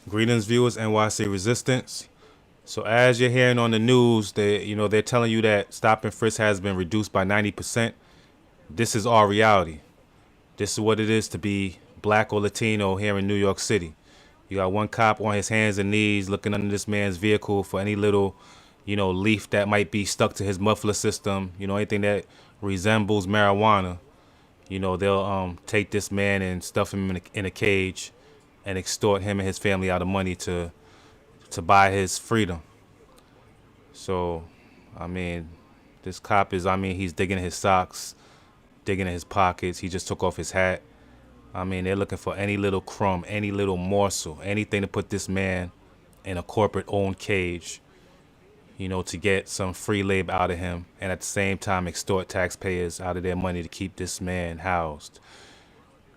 Greetings, viewers, NYC Resistance. So as you're hearing on the news, they're telling you that stop and frisk has been reduced by 90%. This is our reality. This is what it is to be black or Latino here in New York City. You got one cop on his hands and knees looking under this man's vehicle for any little, leaf that might be stuck to his muffler system. Anything that resembles marijuana. They'll take this man and stuff him in a cage and extort him and his family out of money to buy his freedom. So, I mean, this cop is, he's digging in his socks, digging in his pockets. He just took off his hat. They're looking for any little crumb, any little morsel, anything to put this man in a corporate owned cage, to get some free labor out of him and at the same time extort taxpayers out of their money to keep this man housed.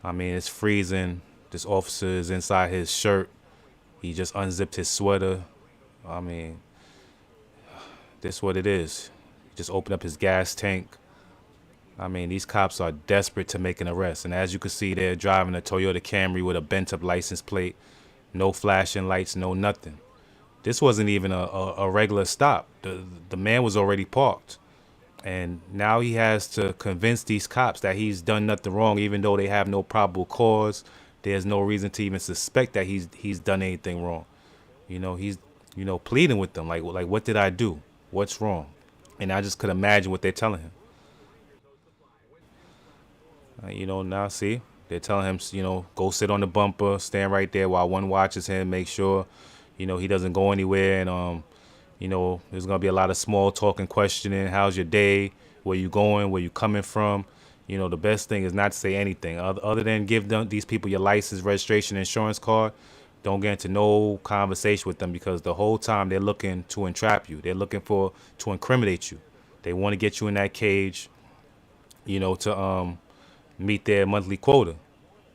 It's freezing. This officer is inside his shirt. He just unzipped his sweater. I mean, this what it is. Just opened up his gas tank. These cops are desperate to make an arrest. And as you can see, they're driving a Toyota Camry with a bent up license plate. No flashing lights, no nothing. This wasn't even a regular stop. The man was already parked. And now he has to convince these cops that he's done nothing wrong, even though they have no probable cause. There's no reason to even suspect that he's done anything wrong. He's pleading with them like what did I do? What's wrong? And I just could imagine what they're telling him. Now see, they're telling him, go sit on the bumper, stand right there while one watches him, make sure, he doesn't go anywhere. And, there's going to be a lot of small talk and questioning. How's your day? Where you going? Where you coming from? The best thing is not to say anything other than give these people your license, registration, insurance card. Don't get into no conversation with them because the whole time they're looking to entrap you. They're looking to incriminate you. They want to get you in that cage, to meet their monthly quota.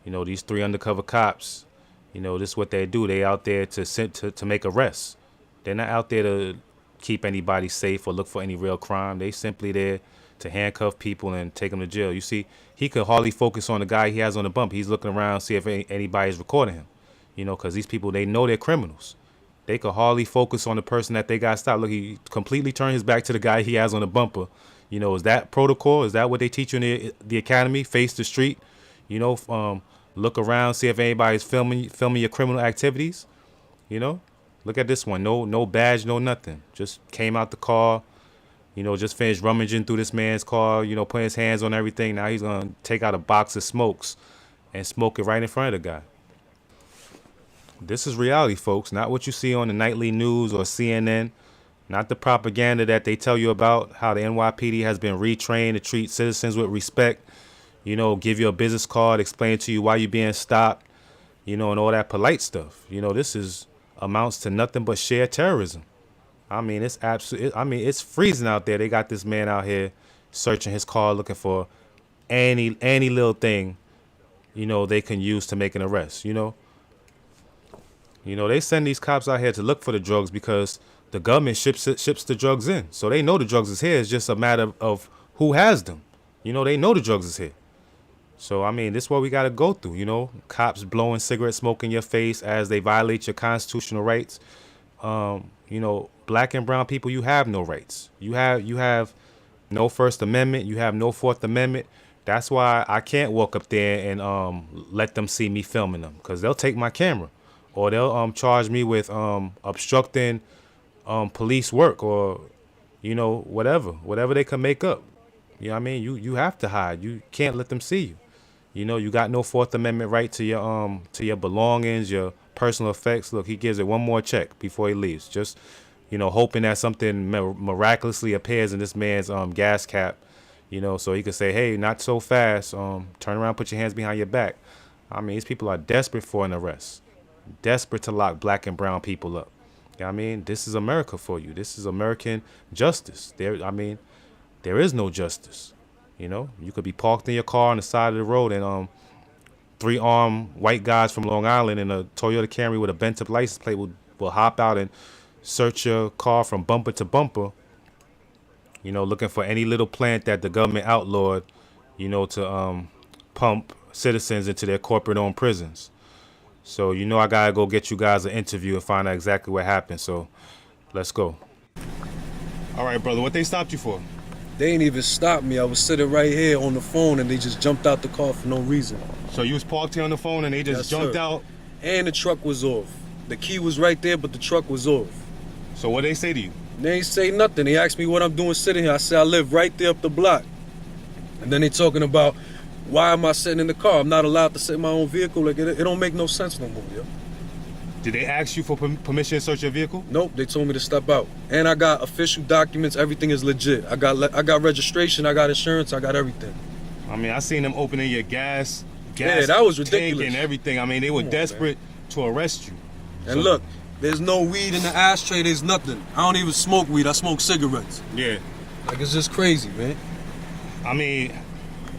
These three undercover cops, this is what they do. They out there to make arrests. They're not out there to keep anybody safe or look for any real crime. They simply there to handcuff people and take them to jail. You see, he could hardly focus on the guy he has on the bump. He's looking around, see if anybody's recording him. Because these people, they know they're criminals. They could hardly focus on the person that they got stopped. Look, he completely turned his back to the guy he has on the bumper. Is that protocol? Is that what they teach you in the academy? Face the street, look around, see if anybody's filming your criminal activities. You know, look at this one. No badge, no nothing. Just came out the car. Just finished rummaging through this man's car. Putting his hands on everything. Now he's gonna take out a box of smokes and smoke it right in front of the guy. This is reality, folks. Not what you see on the nightly news or CNN. Not the propaganda that they tell you about how the NYPD has been retrained to treat citizens with respect, give you a business card, explain to you why you're being stopped, and all that polite stuff. This is amounts to nothing but sheer terrorism. It's absolutely, it's freezing out there. They got this man out here searching his car looking for any little thing, they can use to make an arrest, they send these cops out here to look for the drugs because the government ships the drugs in. So they know the drugs is here. It's just a matter of who has them. They know the drugs is here. So, this is what we got to go through, cops blowing cigarette smoke in your face as they violate your constitutional rights. Black and brown people, you have no rights. You have no First Amendment. You have no Fourth Amendment. That's why I can't walk up there and let them see me filming them because they'll take my camera or they'll charge me with obstructing police work or whatever they can make up. You have to hide. You can't let them see you. You got no Fourth Amendment right to your belongings, your personal effects. Look, he gives it one more check before he leaves, just hoping that something miraculously appears in this man's gas cap, so he could say, hey, not so fast, turn around, put your hands behind your back. These people are desperate for an arrest, desperate to lock black and brown people up. This is America for you. This is American justice. There is no justice. You could be parked in your car on the side of the road and three armed white guys from Long Island in a Toyota Camry with a bent up license plate will hop out and search your car from bumper to bumper, looking for any little plant that the government outlawed, to pump citizens into their corporate owned prisons. So you know I gotta go get you guys an interview and find out exactly what happened. So let's go. All right, brother. What they stopped you for? They ain't even stopped me. I was sitting right here on the phone and they just jumped out the car for no reason. So you was parked here on the phone and they just jumped out? And the truck was off. The key was right there, but the truck was off. So what they say to you? They ain't say nothing. They asked me what I'm doing sitting here. I said I live right there up the block. And then they talking about why am I sitting in the car? I'm not allowed to sit in my own vehicle. Like it don't make no sense no more, yo. Did they ask you for permission to search your vehicle? Nope, they told me to step out. And I got official documents. Everything is legit. I got registration. I got insurance. I got everything. I mean, I seen them opening your gas yeah, that was tank ridiculous. And everything. I mean, they were desperate to arrest you. And look, there's no weed in the ashtray. There's nothing. I don't even smoke weed. I smoke cigarettes. Yeah. Like, it's just crazy, man. I mean,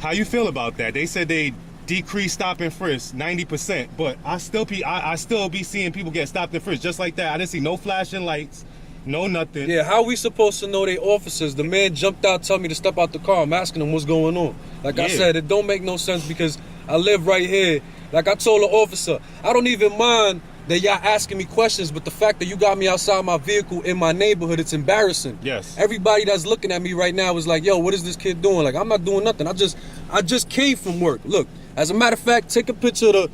how you feel about that? They said they decreased stop and frisk 90%, but I still be seeing people get stopped and frisked just like that. I didn't see no flashing lights, no nothing. Yeah, how we supposed to know they officers? The man jumped out, told me to step out the car. I'm asking him what's going on. Like I said, it don't make no sense because I live right here. Like I told the officer, I don't even mind that y'all asking me questions, but the fact that you got me outside my vehicle in my neighborhood, it's embarrassing. Yes. Everybody that's looking at me right now is like, yo, what is this kid doing? Like, I'm not doing nothing. I just came from work. Look, as a matter of fact, take a picture of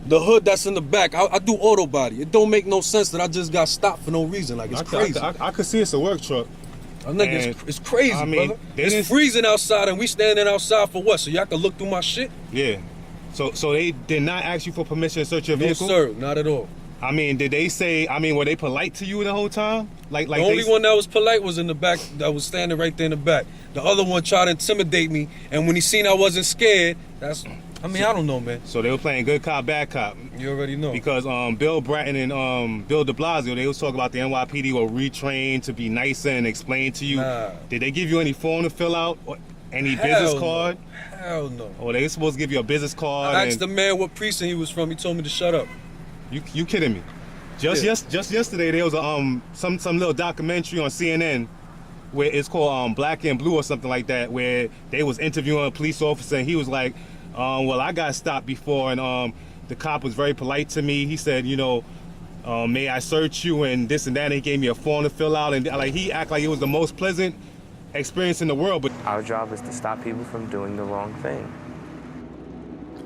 the hood that's in the back. I do auto body. It don't make no sense that I just got stopped for no reason. Like, it's crazy. I could see it's a work truck. I think it's crazy, I mean, brother. It's freezing outside and we standing outside for what? So y'all can look through my shit? Yeah. So they did not ask you for permission to search your vehicle? No, sir. Not at all. I mean, did they say, were they polite to you the whole time? Like the only one that was polite was in the back, that was standing right there in the back. The other one tried to intimidate me, and when he seen I wasn't scared, I don't know, man. So they were playing good cop, bad cop. You already know. Because Bill Bratton and Bill de Blasio, they was talking about the NYPD were retrained to be nicer and explain to you. Nah. Did they give you any form to fill out? Or any business card? Hell no. Or they were supposed to give you a business card? I asked the man what precinct he was from. He told me to shut up. You kidding me? Just yesterday there was a some little documentary on CNN where it's called Black and Blue or something like that, where they was interviewing a police officer and he was like, well, I got stopped before and the cop was very polite to me. He said, may I search you and this and that, and he gave me a form to fill out, and like he acted like it was the most pleasant experience in the world. But our job is to stop people from doing the wrong thing.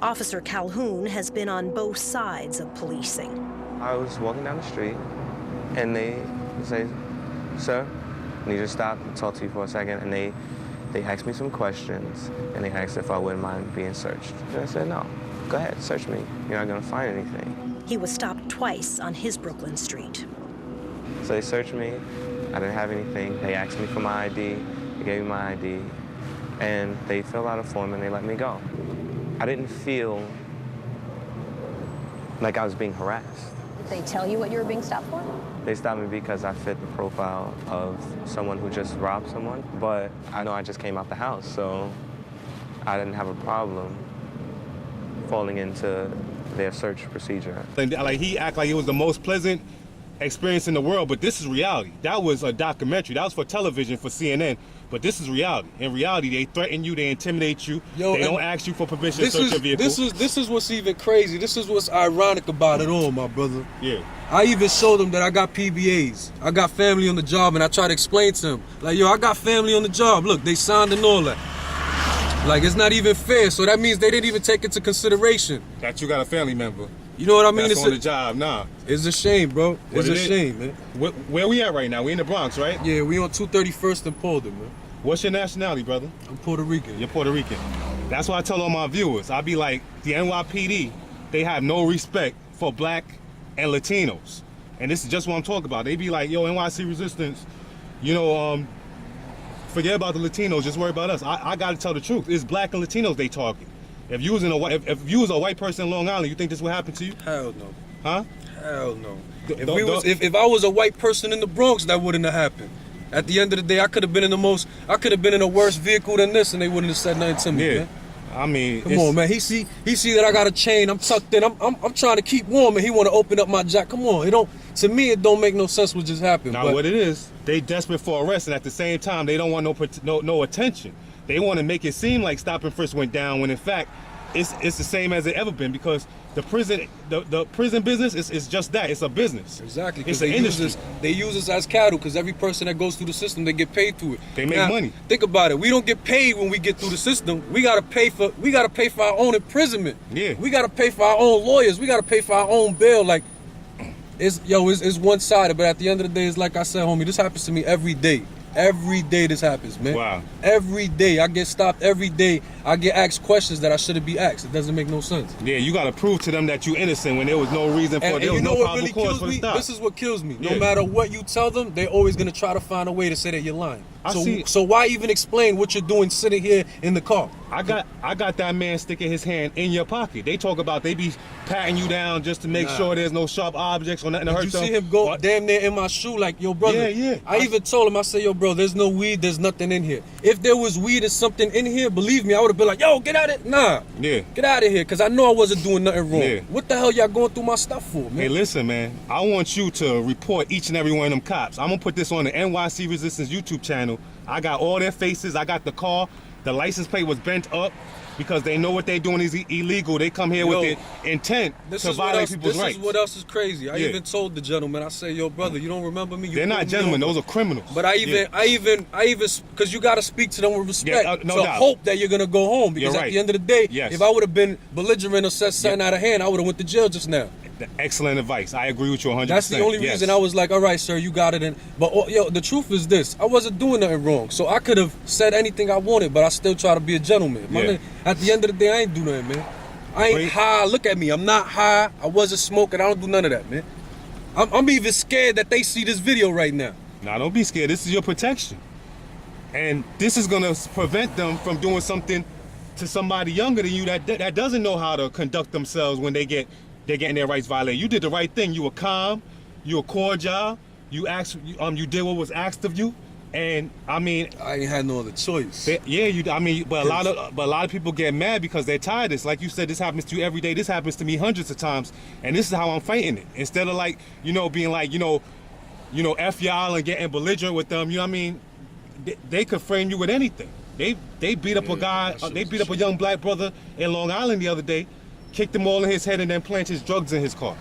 Officer Calhoun has been on both sides of policing. I was walking down the street, and they say, "Sir, I need you to stop and talk to you for a second." And they asked me some questions, and they asked if I wouldn't mind being searched. And I said, "No, go ahead, search me. You're not gonna find anything." He was stopped twice on his Brooklyn street. So they searched me. I didn't have anything. They asked me for my ID. They gave me my ID, and they filled out a form and they let me go. I didn't feel like I was being harassed. Did they tell you what you were being stopped for? They stopped me because I fit the profile of someone who just robbed someone, but I know I just came out the house, so I didn't have a problem falling into their search procedure. And like he acted like it was the most pleasant experience in the world, but this is reality. That was a documentary. That was for television, for CNN. But this is reality. In reality, they threaten you, they intimidate you, they don't ask you for permission to search your vehicle. This is what's even crazy. This is what's ironic about it all, my brother. Yeah. I even showed them that I got PBAs. I got family on the job, and I try to explain to them, like, yo, I got family on the job. Look, they signed and all that. Like, it's not even fair. So that means they didn't even take into consideration That you got a family member. You know what I mean? That's on the job, nah. It's a shame, bro. It's a shame, man. Where we at right now? We in the Bronx, right? Yeah, we on 231st and Polder, man. What's your nationality, brother? I'm Puerto Rican. You're Puerto Rican. That's why I tell all my viewers. I be like, the NYPD, they have no respect for black and Latinos. And this is just what I'm talking about. They be like, yo, NYC Resistance, forget about the Latinos, just worry about us. I gotta tell the truth. It's black and Latinos they target. If you was a white person in Long Island, you think this would happen to you? Hell no. Huh? Hell no. If I was a white person in the Bronx, that wouldn't have happened. At the end of the day, I could have been in a worse vehicle than this, and they wouldn't have said nothing to me. Yeah. Man. I mean, come on, man. He see that I got a chain. I'm tucked in. I'm trying to keep warm, and he want to open up my jacket. Come on, to me it don't make no sense what just happened. Now what it is, they desperate for arrest, and at the same time they don't want no attention. They want to make it seem like Stop and Frisk went down when in fact it's the same as it ever been, because the prison business is just that. It's a business. Exactly. It's Because an industry. they use us as cattle. Because every person that goes through the system, they get paid through it. They make Now, money. Think about it. We don't get paid when we get through the system. We gotta pay for our own imprisonment. Yeah. We gotta pay for our own lawyers. We gotta pay for our own bail. Like, it's one sided. But at the end of the day, it's like I said, homie. This happens to me every day. Every day this happens, man. Wow. Every day I get stopped. Every day I get asked questions that I shouldn't be asked. It doesn't make no sense. Yeah, you gotta prove to them that you're innocent when there was no reason for it. There was no probable cause for the stop. This is what kills me. Yeah. No matter what you tell them, they're always gonna try to find a way to say that you're lying. I see. So why even explain what you're doing sitting here in the car? I got that man sticking his hand in your pocket. They talk about they be patting you down just to make sure there's no sharp objects or nothing to hurt Did them. you see him go damn near in my shoe like, yo, brother? Yeah. I even told him, I said, yo, bro, there's no weed, there's nothing in here. If there was weed or something in here, believe me, I would have been like, yo, get out of it. Nah. Yeah. Get out of here, because I know I wasn't doing nothing wrong. Yeah. What the hell y'all going through my stuff for, man? Hey, listen, man. I want you to report each and every one of them cops. I'm gonna put this on the NYC Resistance YouTube channel. I got all their faces. I got the car. The license plate was bent up because they know what they're doing is illegal. They come here with the intent to violate people's rights. This is what else is crazy. I Yeah. even told the gentleman, I said, yo, brother, you don't remember me? You They're pulled not me gentlemen. over. Those are criminals. But I even, because you got to speak to them with respect. Yeah, no to doubt. hope that you're going to go home. Because You're at right. the end of the day, Yes. if I would have been belligerent or said something out of hand, I would have went to jail just now. Excellent advice. I agree with you 100%. That's the only reason I was like, all right, sir, you got it. But the truth is this. I wasn't doing nothing wrong. So I could have said anything I wanted, but I still try to be a gentleman. My Yeah. nigga, at the end of the day, I ain't do nothing, man. I ain't high. Look at me. I'm not high. I wasn't smoking. I don't do none of that, man. I'm even scared that they see this video right now. Nah, don't be scared. This is your protection. And this is going to prevent them from doing something to somebody younger than you that doesn't know how to conduct themselves when they're getting their rights violated. You did the right thing. You were calm. You were cordial. You did what was asked of you. And I mean, I ain't had no other choice. but a lot of people get mad because they're tired of this. Like you said, this happens to you every day. This happens to me hundreds of times. And this is how I'm fighting it. Instead of like, being like, F y'all and getting belligerent with them, you know what I mean? They could frame you with anything. They beat up a guy, they beat up a young black brother in Long Island the other day, kicked him all in his head and then planted his drugs in his car.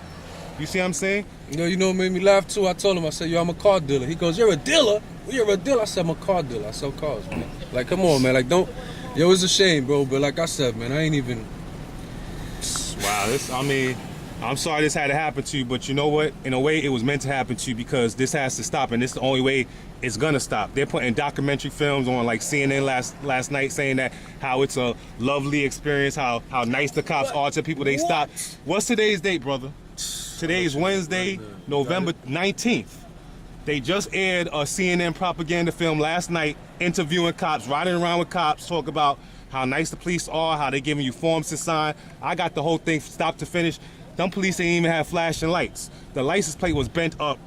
You see what I'm saying? You know what made me laugh too? I told him, I said, yo, I'm a car dealer. He goes, you're a dealer? Well, you're a dealer? I said, I'm a car dealer. I sell cars, man. Like, come on, man. Like, it's a shame, bro. But like I said, man, I ain't even. Wow, I'm sorry this had to happen to you, but you know what? In a way, it was meant to happen to you because this has to stop, and this is the only way it's gonna stop. They're putting documentary films on like CNN last night saying that how it's a lovely experience, how nice the cops are to people they stop. What's today's date, brother? Today is Wednesday, November 19th. They just aired a CNN propaganda film last night interviewing cops, riding around with cops, talk about how nice the police are, how they giving you forms to sign. I got the whole thing stop to finish. Them police ain't even have flashing lights. The license plate was bent up,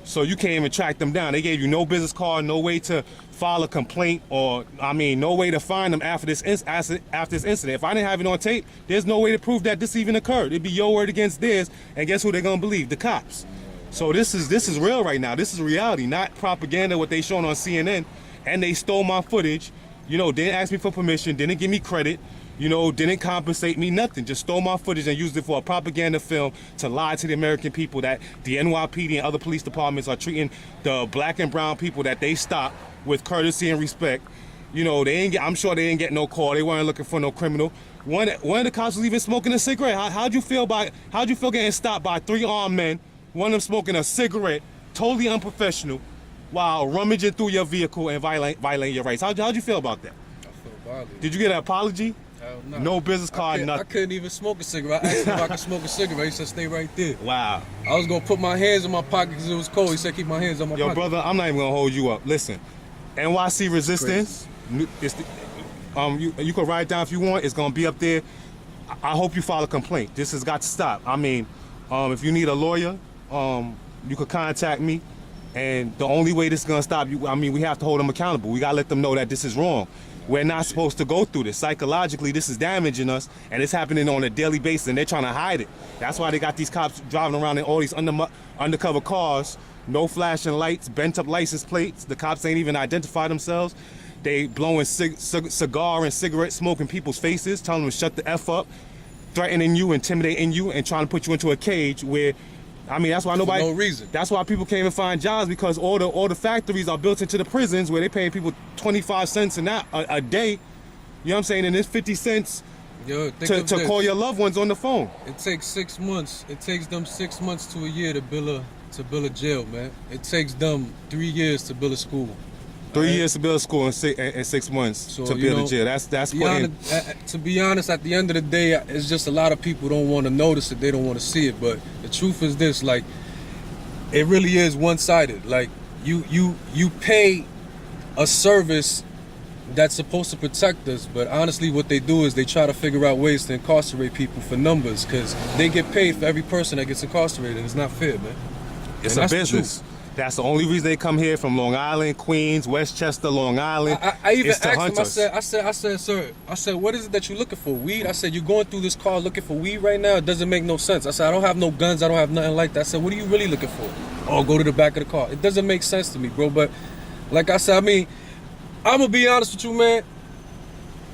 so you can't even track them down. They gave you no business card, no way to file a complaint, no way to find them after this incident. If I didn't have it on tape, there's no way to prove that this even occurred. It'd be your word against theirs, and guess who they're gonna believe? The cops. So this is real right now. This is reality, not propaganda, what they showing on CNN. And they stole my footage, didn't ask me for permission, didn't give me credit, didn't compensate me, nothing. Just stole my footage and used it for a propaganda film to lie to the American people that the NYPD and other police departments are treating the black and brown people that they stop with courtesy and respect. I'm sure they didn't get no call. They weren't looking for no criminal. One of the cops was even smoking a cigarette. How'd you feel getting stopped by 3 armed men, one of them smoking a cigarette, totally unprofessional, while rummaging through your vehicle and violating your rights? How'd you feel about that? I feel violated. Did you get an apology? Hell no. No business card, I nothing. couldn't even smoke a cigarette. I asked him if I could smoke a cigarette. He said, stay right there. Wow. I was going to put my hands in my pocket because it was cold. He said, keep my hands on my Yo, pocket. brother, I'm not even going to hold you up. Listen, NYC Resistance, you can write it down if you want. It's going to be up there. I hope you file a complaint. This has got to stop. If you need a lawyer, you could contact me. And the only way this is going to stop you, we have to hold them accountable. We got to let them know that this is wrong. We're not supposed to go through this. Psychologically, this is damaging us, and it's happening on a daily basis, and they're trying to hide it. That's why they got these cops driving around in all these undercover cars, no flashing lights, bent up license plates. The cops ain't even identify themselves. They blowing cigar and cigarette smoke in people's faces, telling them to shut the F up. threatening you, intimidating you, and trying to put you into a cage where, I mean, that's why nobody. For no reason. That's why people can't even find jobs, because all the factories are built into the prisons where they paying people 25 cents a day. You know what I'm saying? And it's 50 cents Yo, to call your loved ones on the phone. It takes 6 months. It takes them 6 months to a year to build a jail, man. It takes them 3 years to build a school. 3 years to build a school and 6 months to build a jail. That's putting. To be honest, at the end of the day, it's just a lot of people don't want to notice it. They don't want to see it. But the truth is this: like, it really is one-sided. Like, you pay a service that's supposed to protect us, but honestly what they do is they try to figure out ways to incarcerate people for numbers, because they get paid for every person that gets incarcerated. It's not fair, man. It's a business. That's the only reason they come here from Long Island, Queens, Westchester, Long Island. I even asked him, I said, sir, what is it that you're looking for? Weed? I said, you're going through this car looking for weed right now? It doesn't make no sense. I said, I don't have no guns. I don't have nothing like that. I said, what are you really looking for? Oh, go to the back of the car. It doesn't make sense to me, bro. But like I said, I mean, I'm going to be honest with you, man.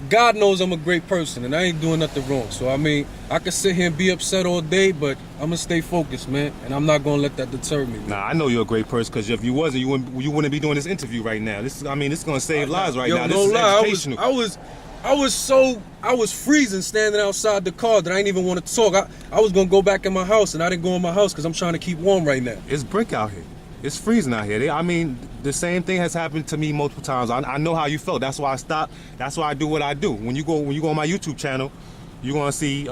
God knows I'm a great person and I ain't doing nothing wrong. So, I mean, I can sit here and be upset all day, but I'm going to stay focused, man. And I'm not going to let that deter me, man. Nah, I know you're a great person, because if you wasn't, you wouldn't be doing this interview right now. This is going to save lives right now. This is educational. I was freezing standing outside the car that I didn't even want to talk. I was going to go back in my house, and I didn't go in my house because I'm trying to keep warm right now. It's brick out here. It's freezing out here. I mean, the same thing has happened to me multiple times. I know how you felt. That's why I stopped. That's why I do what I do. When you go on my YouTube channel, you're gonna see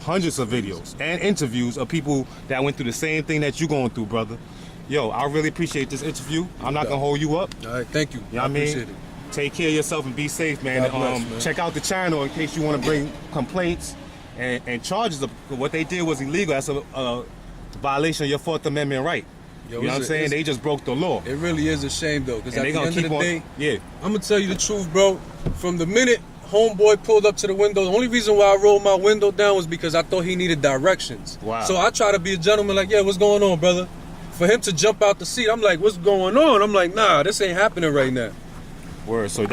hundreds of videos and interviews of people that went through the same thing that you're going through, brother. Yo, I really appreciate this interview. I'm not gonna hold you up. All right, thank you. You know what I mean? Appreciate it. Take care of yourself and be safe, man. God bless, man. Check out the channel in case you want to bring complaints and charges. What they did was illegal. That's a violation of your Fourth Amendment right. Yo, you know what I'm saying? They just broke the law. It really is a shame, though, because at the end of the day, yeah. I'm going to tell you the truth, bro. From the minute homeboy pulled up to the window, the only reason why I rolled my window down was because I thought he needed directions. Wow. So I try to be a gentleman, like, yeah, what's going on, brother? For him to jump out the seat, I'm like, what's going on? I'm like, nah, this ain't happening right now. Word. So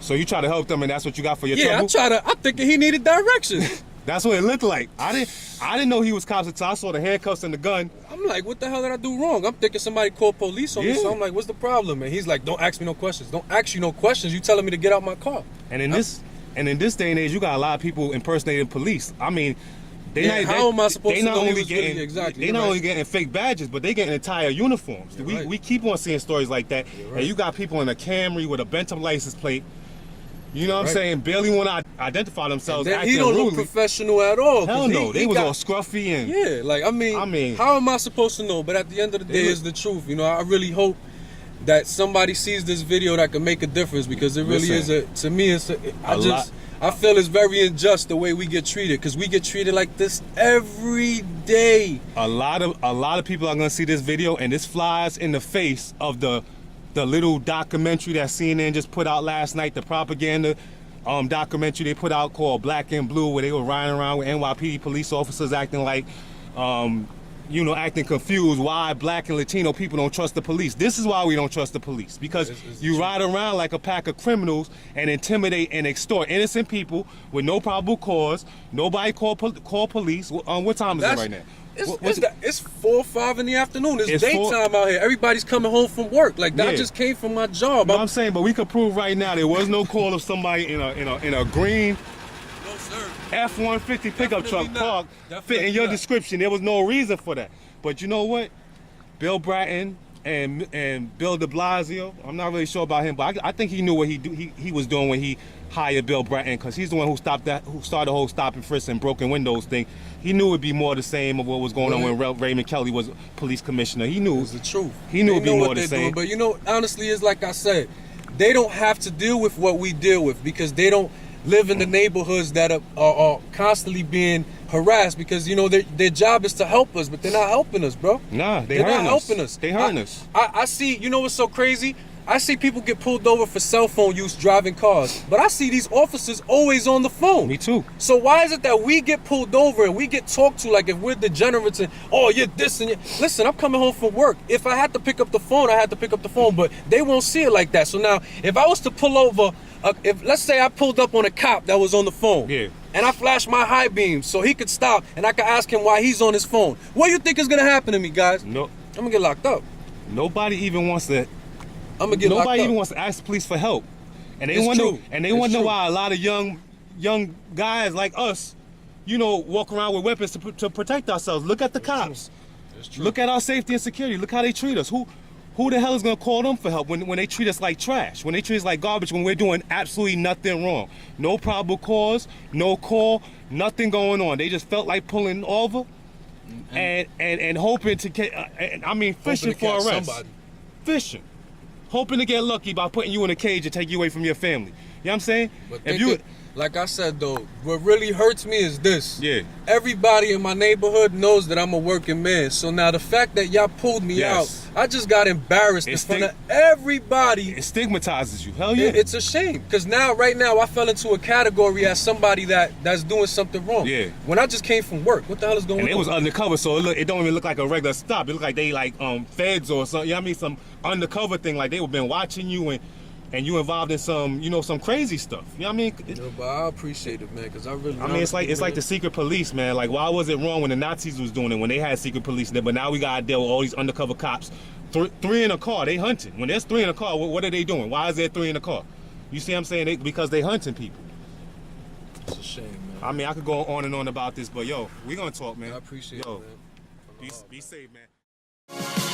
so you try to help them, and that's what you got for your trouble? Yeah, I'm thinking he needed directions. That's what it looked like. I didn't know he was cops until I saw the handcuffs and the gun. I'm like, what the hell did I do wrong? I'm thinking somebody called police on me, so I'm like, what's the problem? And he's like, don't ask me no questions. Don't ask you no questions. You telling me to get out my car. And in this day and age, you got a lot of people impersonating police. I mean, how am I supposed to know only getting fake badges, but they getting entire uniforms. We keep on seeing stories like that. Right. And you got people in a Camry with a bent-up license plate. You know what I'm saying? Barely want to identify themselves. He don't look professional at all. Hell no. They was all scruffy and I mean, how am I supposed to know? But at the end of the day, it's the truth. You know, I really hope that somebody sees this video that can make a difference, because it really is to me. I feel it's very unjust the way we get treated, because we get treated like this every day. A lot of people are gonna see this video, and this flies in the face of the little documentary that CNN just put out last night, the propaganda documentary they put out called Black and Blue, where they were riding around with NYPD police officers acting like, acting confused why Black and Latino people don't trust the police. This is why we don't trust the police, because you ride around like a pack of criminals and intimidate and extort innocent people with no probable cause. Nobody call police. What time is it right now? It's 4 or 5 in the afternoon. It's daytime out here. Everybody's coming home from work. Like, I just came from my job. I'm saying, but we could prove right now there was no call of somebody in a green F-150 pickup truck parked fitting your description. There was no reason for that. But you know what? Bill Bratton and Bill de Blasio, I'm not really sure about him, but I think he knew what he was doing when he hired Bill Bratton, because he's the one who started the whole stop and frisk and broken windows thing. He knew it'd be more the same of what was going on when Raymond Kelly was police commissioner. He knew it's the truth. He knew it'd be more the same. But honestly, it's like I said, they don't have to deal with what we deal with, because they don't live in the neighborhoods that are constantly being harassed, because their job is to help us, but they're not helping us, bro. Nah, they're not helping us. They hurting us. I see. You know what's so crazy? I see people get pulled over for cell phone use driving cars, but I see these officers always on the phone. Me too. So why is it that we get pulled over and we get talked to like if we're degenerates and, oh, you're this and you're... Listen, I'm coming home from work. If I had to pick up the phone, I had to pick up the phone, but they won't see it like that. So now, if I was to pull over, let's say I pulled up on a cop that was on the phone. Yeah. and I flash my high beam so he could stop and I could ask him why he's on his phone. What do you think is gonna happen to me, guys? No. I'm gonna get locked up. Nobody even wants to. I'm gonna get locked up. Nobody even wants to ask the police for help, and they It's wonder. true. And they It's wonder true. why a lot of young guys like us, you know, walk around with weapons to protect ourselves. Look at the cops. It's true. Look at our safety and security. Look how they treat us. Who the hell is gonna call them for help when they treat us like trash? When they treat us like garbage? When we're doing absolutely nothing wrong? No probable cause, no call, nothing going on. They just felt like pulling over and hoping to get. Fishing for arrest. Somebody. Fishing, hoping to get lucky by putting you in a cage and take you away from your family. You know what I'm saying? But If you, like I said though, what really hurts me is this. Yeah. Everybody in my neighborhood knows that I'm a working man. So now the fact that y'all pulled me Yes. out, I just got embarrassed in front of everybody. it stigmatizes you. Hell yeah. It's a shame because right now I fell into a category as somebody that's doing something wrong. Yeah. When I just came from work, what the hell is going And on? it was undercover, so it don't even look like a regular stop. It look like they like feds or something. You know what I mean? Some undercover thing, like they were been watching you and you involved in some crazy stuff. You know what I mean? But I appreciate it, man, because I really. It's like the secret police, man. Like, why was it wrong when the Nazis was doing it, when they had secret police there? But now we gotta deal with all these undercover cops. Three in a car, they hunting. When there's three in a car, what are they doing? Why is there three in a car? You see what I'm saying? Because they hunting people. It's a shame, man. I mean, I could go on and on about this, but yo, we gonna talk, man. I appreciate it, man. Be safe, man.